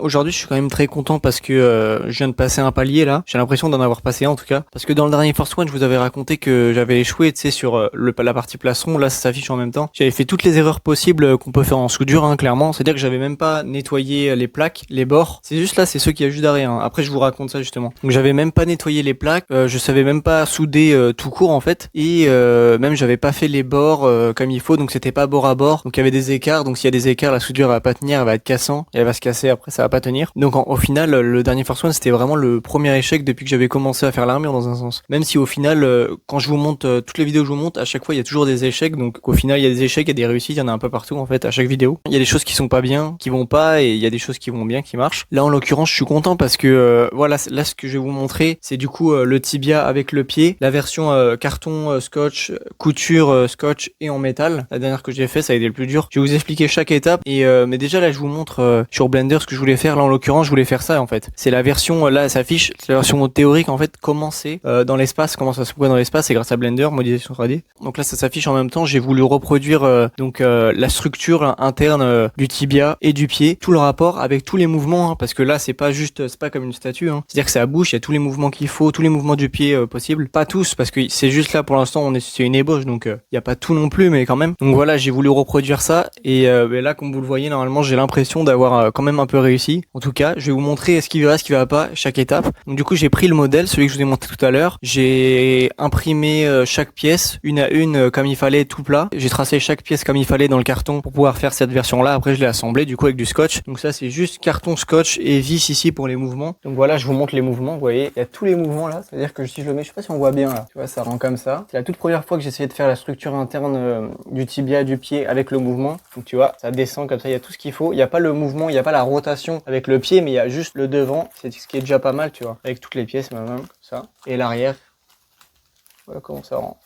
Aujourd'hui, je suis quand même très content parce que je viens de passer un palier là. J'ai l'impression d'en avoir passé un en tout cas. Parce que dans le dernier Force One, je vous avais raconté que j'avais échoué, tu sais, sur la partie plastron. Là, ça s'affiche en même temps. J'avais fait toutes les erreurs possibles qu'on peut faire en soudure, hein, clairement. C'est-à-dire que j'avais même pas nettoyé les plaques, les bords. C'est juste là, c'est ceux qui ajoutent à rien. Après, je vous raconte ça justement. Donc, j'avais même pas nettoyé les plaques. Je savais même pas souder tout court en fait. Et même, j'avais pas fait les bords comme il faut. Donc, c'était pas bord à bord. Donc, il y avait des écarts. Donc, s'il y a des écarts, la soudure elle va pas tenir, elle va être cassant. Et elle va se casser. Après, ça va pas tenir. Donc, au final, le dernier Force One, c'était vraiment le premier échec depuis que j'avais commencé à faire l'armure dans un sens. Même si au final, quand je vous montre toutes les vidéos que je vous montre, à chaque fois, il y a toujours des échecs. Donc, au final, il y a des échecs, il y a des réussites, il y en a un peu partout en fait à chaque vidéo. Il y a des choses qui sont pas bien, qui vont pas, et il y a des choses qui vont bien, qui marchent. Là, en l'occurrence, je suis content parce que voilà, là, ce que je vais vous montrer, c'est du coup le tibia avec le pied, la version carton, scotch, couture, scotch et en métal. La dernière que j'ai fait, ça a été le plus dur. Je vais vous expliquer chaque étape. Et mais déjà là, je vous montre sur Blender ce que je voulais faire. Là, en l'occurrence, je voulais faire ça en fait. C'est la version là, ça s'affiche, c'est la version théorique en fait. Comment c'est dans l'espace, comment ça se voit dans l'espace, c'est grâce à Blender, modélisation 3D. Donc là, ça s'affiche en même temps. J'ai voulu reproduire la structure interne du tibia et du pied, tout le rapport avec tous les mouvements, hein, parce que là, c'est pas comme une statue. Hein. C'est-à-dire que ça bouge, il y a tous les mouvements qu'il faut, tous les mouvements du pied possibles. Pas tous, parce que c'est juste là pour l'instant, c'est une ébauche, donc il y a pas tout non plus, mais quand même. Donc voilà, j'ai voulu reproduire ça et là, comme vous le voyez, normalement, j'ai l'impression d'avoir quand même un peu réussi. En tout cas, je vais vous montrer ce qui va pas, chaque étape. Donc du coup, j'ai pris le modèle, celui que je vous ai montré tout à l'heure. J'ai imprimé chaque pièce, une à une, comme il fallait, tout plat. J'ai tracé chaque pièce comme il fallait dans le carton pour pouvoir faire cette version-là. Après, je l'ai assemblé du coup avec du scotch. Donc ça, c'est juste carton, scotch et vis ici pour les mouvements. Donc voilà, je vous montre les mouvements. Vous voyez, il y a tous les mouvements là. C'est-à-dire que si je le mets, je sais pas si on voit bien là. Tu vois, ça rend comme ça. C'est la toute première fois que j'essayais de faire la structure interne du tibia, du pied avec le mouvement. Donc tu vois, ça descend comme ça. Il y a tout ce qu'il faut. Il n'y a pas le mouvement, il n'y a pas la rotation avec le pied, mais il y a juste le devant. C'est ce qui est déjà pas mal, tu vois. Avec toutes les pièces, même comme ça. Et l'arrière. Voilà comment ça rend.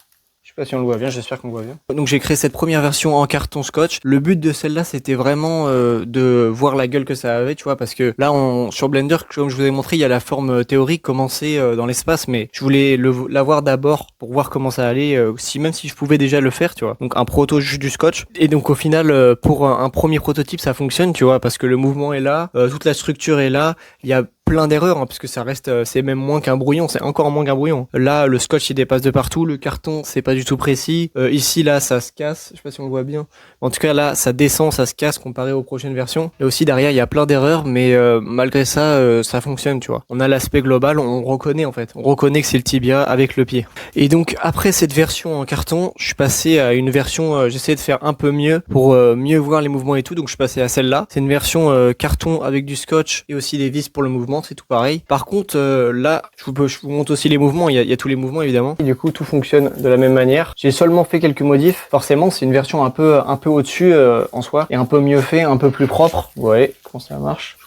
Je sais pas si on le voit bien, j'espère qu'on le voit bien. Donc j'ai créé cette première version en carton scotch. Le but de celle-là, c'était vraiment de voir la gueule que ça avait, tu vois, parce que là, sur Blender, comme je vous ai montré, il y a la forme théorique, commencer dans l'espace, mais je voulais la voir d'abord pour voir comment ça allait, même si je pouvais déjà le faire, tu vois. Donc un proto juste du scotch. Et donc au final, pour un premier prototype, ça fonctionne, tu vois, parce que le mouvement est là, toute la structure est là, il y a plein d'erreurs, hein, parce que ça reste, c'est même moins qu'un brouillon, c'est encore moins qu'un brouillon. Là, le scotch il dépasse de partout, le carton c'est pas du tout précis. Ici là, ça se casse, je sais pas si on le voit bien. En tout cas là, ça descend, ça se casse comparé aux prochaines versions. Là aussi derrière, il y a plein d'erreurs, mais malgré ça, ça fonctionne, tu vois. On a l'aspect global, on reconnaît en fait, on reconnaît que c'est le tibia avec le pied. Et donc après cette version en carton, je suis passé à une version, j'essayais de faire un peu mieux pour mieux voir les mouvements et tout, donc je suis passé à celle-là. C'est une version carton avec du scotch et aussi des vis pour le mouvement. C'est tout pareil. Par contre, là, je vous montre aussi les mouvements. Il y a tous les mouvements évidemment. Et du coup, tout fonctionne de la même manière. J'ai seulement fait quelques modifs. Forcément, c'est une version un peu au-dessus en soi et un peu mieux fait, un peu plus propre. Vous voyez comment ça marche.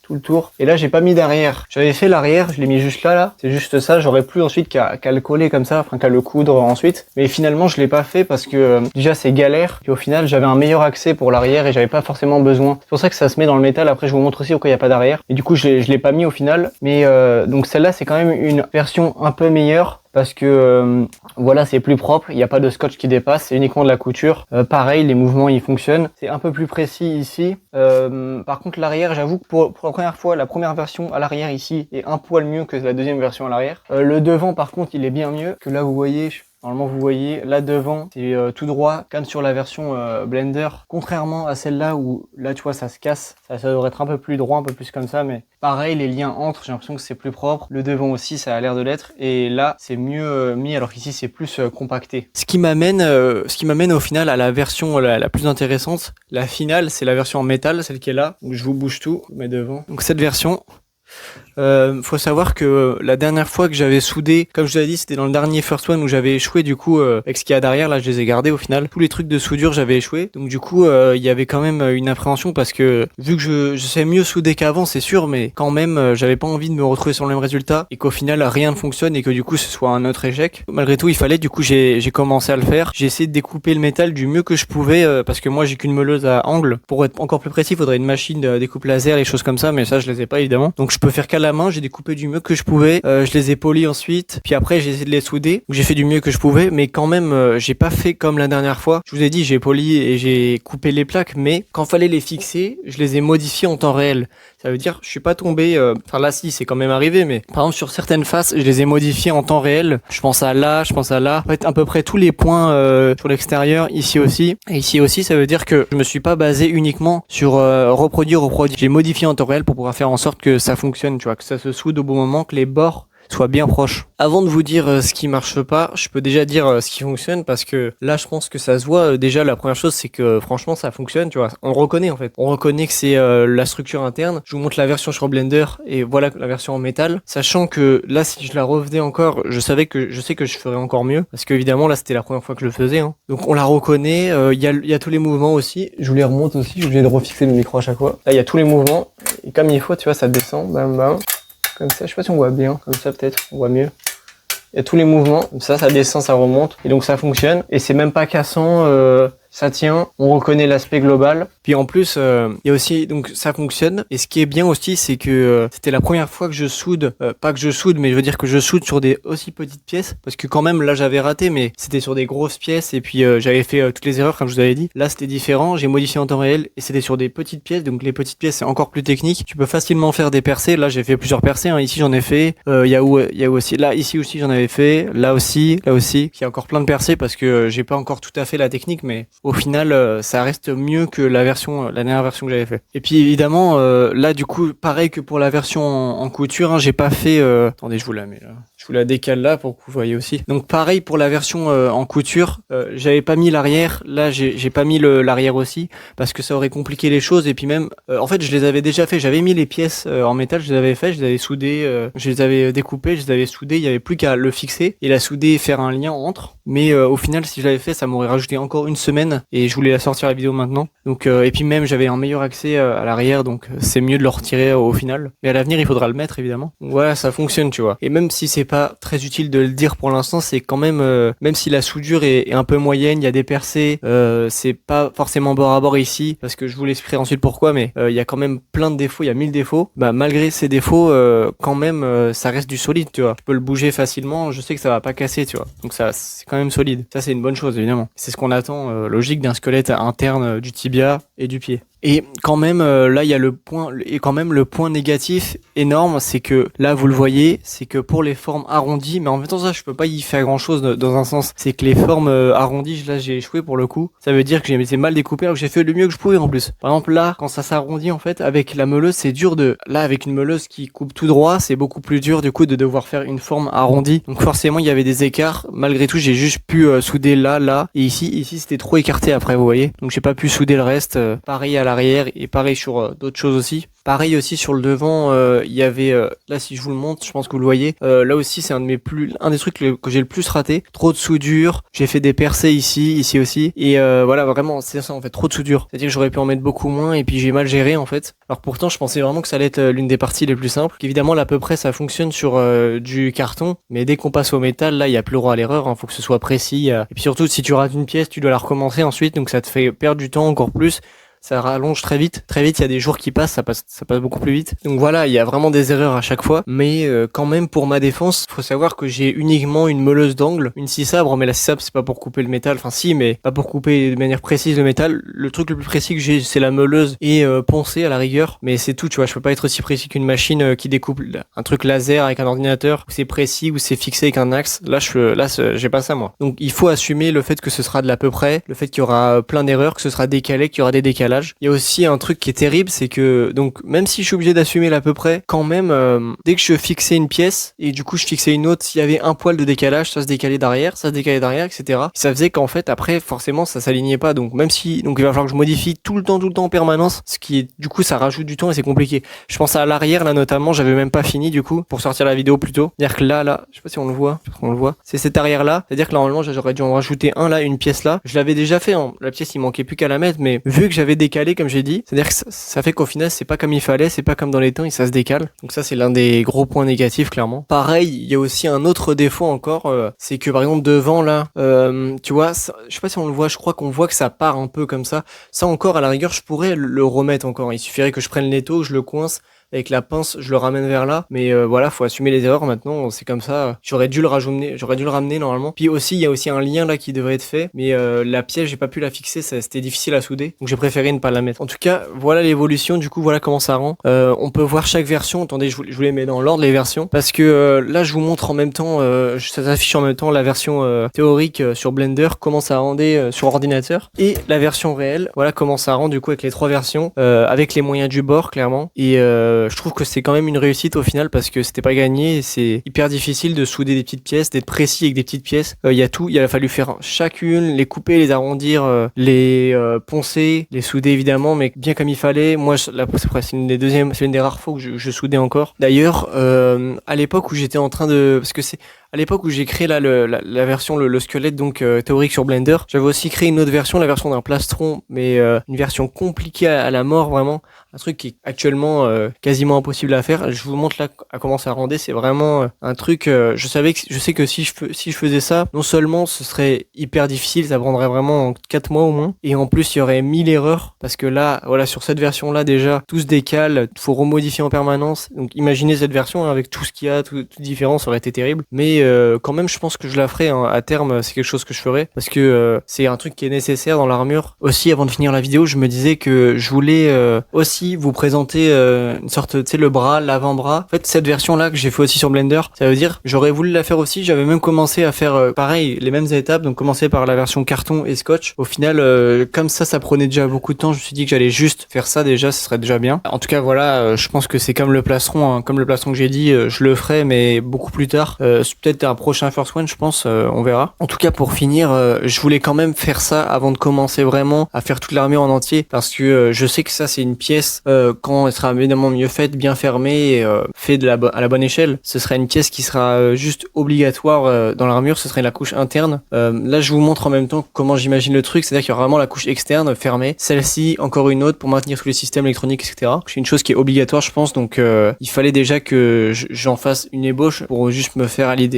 Tout le tour. Et là, j'ai pas mis d'arrière. J'avais fait l'arrière, je l'ai mis juste là. C'est juste ça. J'aurais plus ensuite qu'à le coller comme ça, enfin qu'à le coudre ensuite. Mais finalement, je l'ai pas fait parce que déjà c'est galère. Puis au final, j'avais un meilleur accès pour l'arrière et j'avais pas forcément besoin. C'est pour ça que ça se met dans le métal. Après, je vous montre aussi pourquoi il y a pas d'arrière. Et du coup, je l'ai pas mis au final. Mais donc celle-là, c'est quand même une version un peu meilleure. Parce que voilà, c'est plus propre, il n'y a pas de scotch qui dépasse, c'est uniquement de la couture. Pareil, les mouvements ils fonctionnent. C'est un peu plus précis ici. Par contre l'arrière, j'avoue que pour la première fois, la première version à l'arrière ici est un poil mieux que la deuxième version à l'arrière. Le devant par contre il est bien mieux que là vous voyez. Normalement, vous voyez, là devant, c'est tout droit, comme sur la version Blender. Contrairement à celle-là où, là, tu vois, ça se casse. Ça devrait être un peu plus droit, un peu plus comme ça. Mais pareil, les liens entre, j'ai l'impression que c'est plus propre. Le devant aussi, ça a l'air de l'être. Et là, c'est mieux mis, alors qu'ici, c'est plus compacté. Ce qui m'amène au final à la version la plus intéressante. La finale, c'est la version en métal, celle qui est là. Donc, je vous bouge tout, mais devant. Donc, cette version... faut savoir que la dernière fois que j'avais soudé, comme je vous l'avais dit, c'était dans le dernier First One où j'avais échoué. Du coup, avec ce qu'il y a derrière, là, je les ai gardés au final. Tous les trucs de soudure, j'avais échoué. Donc du coup, il y avait quand même une appréhension parce que vu que je sais mieux souder qu'avant, c'est sûr, mais quand même, j'avais pas envie de me retrouver sur le même résultat et qu'au final rien ne fonctionne et que du coup ce soit un autre échec. Malgré tout, il fallait. Du coup, j'ai commencé à le faire. J'ai essayé de découper le métal du mieux que je pouvais parce que moi, j'ai qu'une meuleuse à angle. Pour être encore plus précis, il faudrait une machine de découpe laser, les choses comme ça, mais ça, je les ai pas évidemment. Donc je peux faire qu'à la main. J'ai découpé du mieux que je pouvais. Je les ai polis ensuite. Puis après, j'ai essayé de les souder. Donc j'ai fait du mieux que je pouvais, mais quand même, j'ai pas fait comme la dernière fois. Je vous ai dit, j'ai poli et j'ai coupé les plaques, mais quand fallait les fixer, je les ai modifiés en temps réel. Ça veut dire, je suis pas tombé. Enfin là, si, c'est quand même arrivé, mais par exemple sur certaines faces, je les ai modifiées en temps réel. Je pense à là, je pense à là. En fait, à peu près tous les points sur l'extérieur, ici aussi, et ici aussi. Ça veut dire que je me suis pas basé uniquement sur reproduire. J'ai modifié en temps réel pour pouvoir faire en sorte que ça fonctionne, tu vois, que ça se soude au bon moment, que les bords soient bien proches. Avant de vous dire ce qui marche pas, je peux déjà dire ce qui fonctionne parce que là je pense que ça se voit. Déjà la première chose c'est que franchement ça fonctionne, tu vois. On le reconnaît en fait. On reconnaît que c'est la structure interne. Je vous montre la version sur Blender et voilà la version en métal. Sachant que là si je la refaisais encore, je sais que je ferais encore mieux parce qu'évidemment là c'était la première fois que je le faisais. Hein. Donc on la reconnaît. Il y a tous les mouvements aussi. Je vous les remonte aussi. Je suis obligé de refixer le micro à chaque fois. Là il y a tous les mouvements et comme il faut, tu vois, ça descend. Bam bam. Comme ça, je sais pas si on voit bien, comme ça peut-être, on voit mieux. Il y a tous les mouvements, comme ça descend, ça remonte, et donc ça fonctionne, et c'est même pas cassant, ça tient, on reconnaît l'aspect global. Puis en plus, il y a aussi, donc ça fonctionne, et ce qui est bien aussi, c'est que c'était la première fois que je soude, pas que je soude, mais je veux dire que je soude sur des aussi petites pièces, parce que quand même, là j'avais raté, mais c'était sur des grosses pièces, et puis j'avais fait toutes les erreurs, comme je vous avais dit. Là c'était différent, j'ai modifié en temps réel, et c'était sur des petites pièces, donc les petites pièces c'est encore plus technique. Tu peux facilement faire des percées, là j'ai fait plusieurs percées, hein. Ici j'en ai fait, il y a où aussi, là, ici aussi j'en avais fait, là aussi, il y a encore plein de percées, parce que j'ai pas encore tout à fait la technique, mais au final, ça reste mieux que la dernière version que j'avais fait. Et puis évidemment, là du coup, pareil que pour la version en couture, hein, j'ai pas fait. Attendez, je vous la mets là. Je vous la décale là pour que vous voyez aussi. Donc pareil pour la version en couture, j'avais pas mis l'arrière. Là, j'ai pas mis l'arrière aussi parce que ça aurait compliqué les choses. Et puis même, en fait, je les avais déjà fait. J'avais mis les pièces en métal, je les avais fait, je les avais soudées, je les avais découpées, je les avais soudées. Il y avait plus qu'à le fixer et la souder et faire un lien entre. Mais au final, si je l'avais fait, ça m'aurait rajouté encore une semaine et je voulais la sortir la vidéo maintenant. Donc et puis même j'avais un meilleur accès à l'arrière, donc c'est mieux de le retirer au final. Mais à l'avenir, il faudra le mettre évidemment. Donc, voilà, ça fonctionne, tu vois. Et même si c'est pas très utile de le dire pour l'instant, c'est quand même même si la soudure est un peu moyenne, il y a des percées, c'est pas forcément bord à bord ici parce que je vous l'expliquerai ensuite pourquoi, mais il y a quand même plein de défauts, il y a 1000 défauts. Bah malgré ces défauts, quand même ça reste du solide, tu vois. Je peux le bouger facilement, je sais que ça va pas casser, tu vois. Donc ça c'est quand même solide. Ça c'est une bonne chose évidemment. C'est ce qu'on attend logique d'un squelette interne du tibia et du pied. Et quand même là il y a le point négatif énorme, c'est que là vous le voyez, c'est que pour les formes arrondies, mais en même temps ça je peux pas y faire grand chose dans un sens, c'est que les formes arrondies, là j'ai échoué pour le coup, ça veut dire que j'ai été mal découpé alors que j'ai fait le mieux que je pouvais en plus. Par exemple là quand ça s'arrondit en fait avec la meuleuse c'est dur là avec une meuleuse qui coupe tout droit c'est beaucoup plus dur du coup de devoir faire une forme arrondie, donc forcément il y avait des écarts, malgré tout j'ai juste pu souder là et ici c'était trop écarté après vous voyez, donc j'ai pas pu souder le reste, pareil à l'arrière et pareil sur d'autres choses aussi. Pareil aussi sur le devant, il y avait là si je vous le montre, je pense que vous le voyez. Là aussi c'est un des trucs que j'ai le plus raté. Trop de soudure. J'ai fait des percées ici aussi. Et voilà vraiment c'est ça en fait, trop de soudure. C'est-à-dire que j'aurais pu en mettre beaucoup moins et puis j'ai mal géré en fait. Alors pourtant je pensais vraiment que ça allait être l'une des parties les plus simples. Évidemment là à peu près ça fonctionne sur du carton, mais dès qu'on passe au métal là il y a plus le droit à l'erreur. Faut que ce soit précis. Et puis surtout si tu rates une pièce tu dois la recommencer ensuite, donc ça te fait perdre du temps encore plus. Ça rallonge très vite, il y a des jours qui passent, ça passe beaucoup plus vite. Donc voilà, il y a vraiment des erreurs à chaque fois, mais quand même pour ma défense, faut savoir que j'ai uniquement une meuleuse d'angle, une scie sabre, mais la scie sabre c'est pas pour couper le métal, enfin si, mais pas pour couper de manière précise le métal. Le truc le plus précis que j'ai c'est la meuleuse et poncer à la rigueur, mais c'est tout, tu vois, je peux pas être aussi précis qu'une machine qui découpe un truc laser avec un ordinateur, où c'est précis, où c'est fixé avec un axe. Là j'ai pas ça moi. Donc il faut assumer le fait que ce sera de l'à peu près, le fait qu'il y aura plein d'erreurs, que ce sera décalé, qu'il y aura des décalages. Il y a aussi un truc qui est terrible, c'est que donc même si je suis obligé d'assumer l'à peu près, quand même dès que je fixais une pièce et du coup je fixais une autre, s'il y avait un poil de décalage, ça se décalait derrière, etc. Ça faisait qu'en fait après forcément ça s'alignait pas, donc même si il va falloir que je modifie tout le temps en permanence, ce qui est du coup ça rajoute du temps et c'est compliqué. Je pense à l'arrière là notamment, j'avais même pas fini du coup pour sortir la vidéo plus tôt. C'est-à-dire que là, je sais pas si on le voit, c'est cet arrière là, c'est-à-dire que normalement j'aurais dû en rajouter un là, une pièce là. Je l'avais déjà fait, hein. La pièce il manquait plus qu'à la mettre, mais vu que j'avais décalé comme j'ai dit, c'est-à-dire que ça fait qu'au final c'est pas comme il fallait, c'est pas comme dans les temps et ça se décale. Donc ça c'est l'un des gros points négatifs clairement. Pareil, il y a aussi un autre défaut encore, c'est que par exemple devant là, tu vois, ça, je sais pas si on le voit, je crois qu'on voit que ça part un peu comme ça. Ça encore à la rigueur je pourrais le remettre encore. Il suffirait que je prenne l'étau, je le coince avec la pince, je le ramène vers là. Mais voilà, faut assumer les erreurs maintenant. C'est comme ça. J'aurais dû le ramener normalement. Puis aussi, il y a aussi un lien là qui devrait être fait. Mais la pièce, j'ai pas pu la fixer. C'était difficile à souder. Donc j'ai préféré ne pas la mettre. En tout cas, voilà l'évolution. Du coup, voilà comment ça rend. On peut voir chaque version. Attendez, je vous les mets dans l'ordre les versions. Parce que là, je vous montre en même temps. Ça s'affiche en même temps la version théorique sur Blender, comment ça rendait sur ordinateur. Et la version réelle. Voilà comment ça rend du coup avec les 3 versions. Avec les moyens du bord, clairement. Et je trouve que c'est quand même une réussite au final parce que c'était pas gagné. C'est hyper difficile de souder des petites pièces, d'être précis avec des petites pièces. Il y a tout. Il a fallu faire chacune, les couper, les arrondir, les poncer, les souder évidemment, mais bien comme il fallait. Moi, c'est une des rares fois où je soudais encore. D'ailleurs, à l'époque où j'étais en train de, parce que c'est à l'époque où j'ai créé là la version le squelette donc théorique sur Blender, j'avais aussi créé une autre version, la version d'un plastron, mais une version compliquée à la mort vraiment, un truc qui est actuellement quasiment impossible à faire. Je vous montre là à comment ça rendait, c'est vraiment un truc. Je sais que si je faisais ça, non seulement ce serait hyper difficile, ça prendrait vraiment 4 mois au moins, et en plus il y aurait 1000 erreurs parce que là, voilà, sur cette version là déjà, tout se décale, faut remodifier en permanence. Donc imaginez cette version hein, avec tout ce qu'il y a, tout différent, ça aurait été terrible. Mais quand même, je pense que je la ferai hein, à terme. C'est quelque chose que je ferai parce que c'est un truc qui est nécessaire dans l'armure. Aussi, avant de finir la vidéo, je me disais que je voulais aussi vous présenter une sorte, tu sais, le bras, l'avant-bras. En fait, cette version-là que j'ai fait aussi sur Blender, ça veut dire j'aurais voulu la faire aussi. J'avais même commencé à faire pareil, les mêmes étapes. Donc commencer par la version carton et scotch. Au final, comme ça prenait déjà beaucoup de temps. Je me suis dit que j'allais juste faire ça déjà, ce serait déjà bien. En tout cas, voilà, je pense que c'est comme le plastron, hein, comme le plastron que j'ai dit, je le ferai, mais beaucoup plus tard. Peut-être un prochain First One, je pense, on verra. En tout cas, pour finir, je voulais quand même faire ça avant de commencer vraiment à faire toute l'armure en entier, parce que je sais que ça, c'est une pièce, quand elle sera évidemment mieux faite, bien fermée, et faite à la bonne échelle, ce sera une pièce qui sera juste obligatoire dans l'armure, ce serait la couche interne. Là, je vous montre en même temps comment j'imagine le truc, c'est-à-dire qu'il y aura vraiment la couche externe fermée, celle-ci, encore une autre pour maintenir tous les systèmes électroniques, etc. C'est une chose qui est obligatoire, je pense, donc il fallait déjà que j'en fasse une ébauche pour juste me faire à l'idée